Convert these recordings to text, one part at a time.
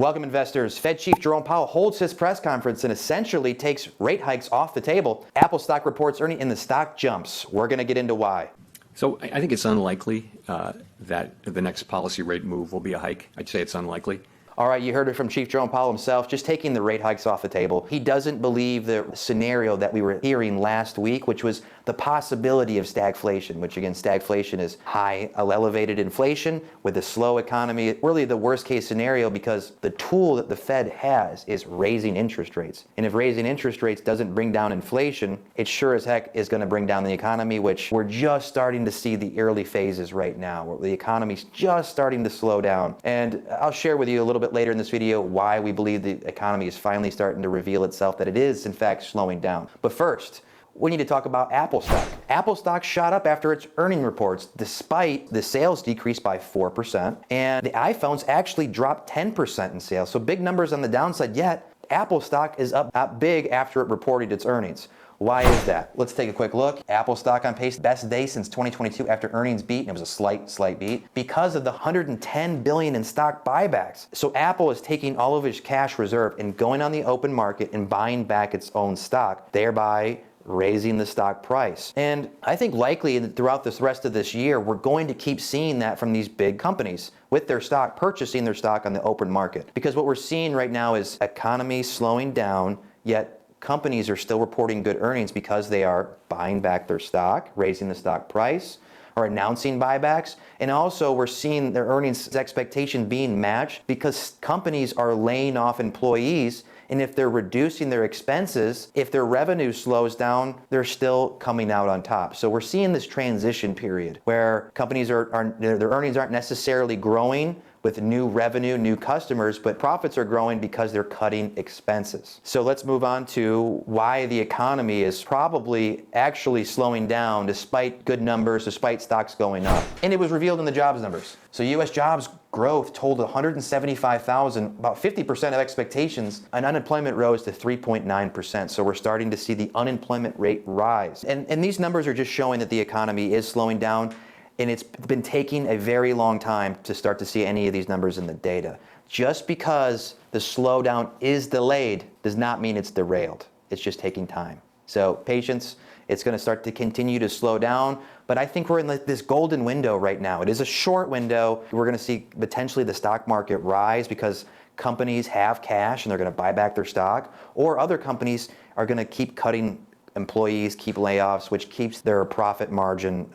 Welcome, investors. Fed Chief Jerome Powell holds his press conference and essentially takes rate hikes off the table. Apple stock reports earnings and the stock jumps. We're going to get into why. So I think it's unlikely that the next policy rate move will be a hike. I'd say it's unlikely. All right, you heard it from Chief Jerome Powell himself, just taking the rate hikes off the table. He doesn't believe the scenario that we were hearing last week, which was the possibility of stagflation, which again, stagflation is high, elevated inflation with a slow economy. Really the worst case scenario, because the tool that the Fed has is raising interest rates. And if raising interest rates doesn't bring down inflation, it sure as heck is going to bring down the economy, which we're just starting to see the early phases right now, where the economy's just starting to slow down. And I'll share with you a little bit later in this video why we believe the economy is finally starting to reveal itself that it is in fact slowing down. But first, we need to talk about Apple stock. Apple stock shot up after its earning reports despite the sales decrease by 4%, and the iPhones actually dropped 10% in sales. So big numbers on the downside, yet Apple stock is up big after it reported its earnings. Why is that? Let's take a quick look. Apple stock on pace, best day since 2022 after earnings beat, and it was a slight beat, because of the $110 billion in stock buybacks. So Apple is taking all of its cash reserve and going on the open market and buying back its own stock, thereby raising the stock price. And I think likely throughout this rest of this year, we're going to keep seeing that from these big companies with their stock, purchasing their stock on the open market. Because what we're seeing right now is economy slowing down, yet companies are still reporting good earnings because they are buying back their stock, raising the stock price, or announcing buybacks. And also we're seeing their earnings expectation being matched because companies are laying off employees. And if they're reducing their expenses, if their revenue slows down, they're still coming out on top. So we're seeing this transition period where companies their earnings aren't necessarily growing with new revenue, new customers, but profits are growing because they're cutting expenses. So let's move on to why the economy is probably actually slowing down despite good numbers, despite stocks going up. And it was revealed in the jobs numbers. So U.S. jobs growth totaled 175,000, about 50% of expectations, and unemployment rose to 3.9%. So we're starting to see the unemployment rate rise. And these numbers are just showing that the economy is slowing down. And it's been taking a very long time to start to see any of these numbers in the data. Just because the slowdown is delayed does not mean it's derailed. It's just taking time. So patience, it's going to start to continue to slow down. But I think we're in this golden window right now. It is a short window. We're going to see potentially the stock market rise because companies have cash and they're going to buy back their stock, or other companies are going to keep cutting employees, keep layoffs, which keeps their profit margin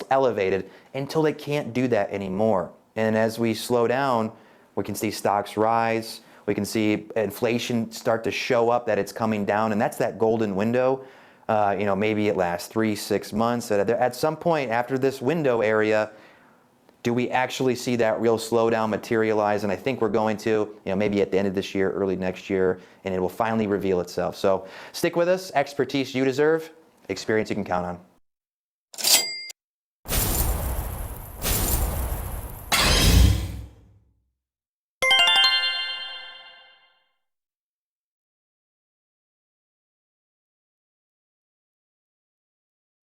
elevated until they can't do that anymore. And as we slow down, we can see stocks rise. We can see inflation start to show up that it's coming down, and that's that golden window. Maybe it lasts 3-6 months. At some point after this window area, do we actually see that real slowdown materialize? And I think we're going to, maybe at the end of this year, early next year, and it will finally reveal itself. So stick with us. Expertise you deserve. Experience you can count on.